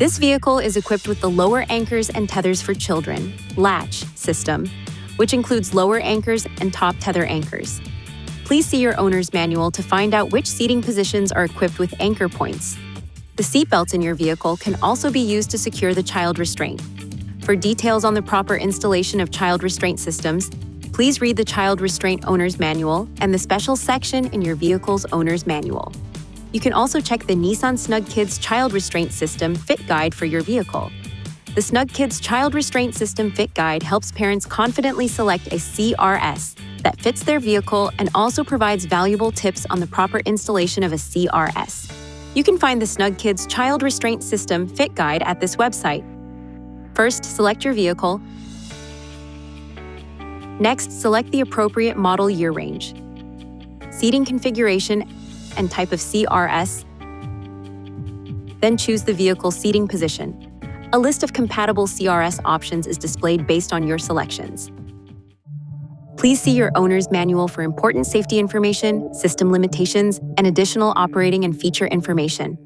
This vehicle is equipped with the lower anchors and tethers for children latch system, which includes lower anchors and top tether anchors. Please see your owner's manual to find out which seating positions are equipped with anchor points. The seat belts in your vehicle can also be used to secure the child restraint. For details on the proper installation of child restraint systems, please read the Child Restraint Owner's Manual and the special section in your vehicle's owner's manual. You can also check the Nissan Snug Kids Child Restraint System Fit Guide for your vehicle. The Snug Kids Child Restraint System Fit Guide helps parents confidently select a CRS that fits their vehicle and also provides valuable tips on the proper installation of a CRS. You can find the Snug Kids Child Restraint System Fit Guide at this website. First, select your vehicle. Next, select the appropriate model year range, seating configuration, and type of CRS. Then choose the vehicle's seating position. A list of compatible CRS options is displayed based on your selections. Please see your owner's manual for important safety information, system limitations, and additional operating and feature information.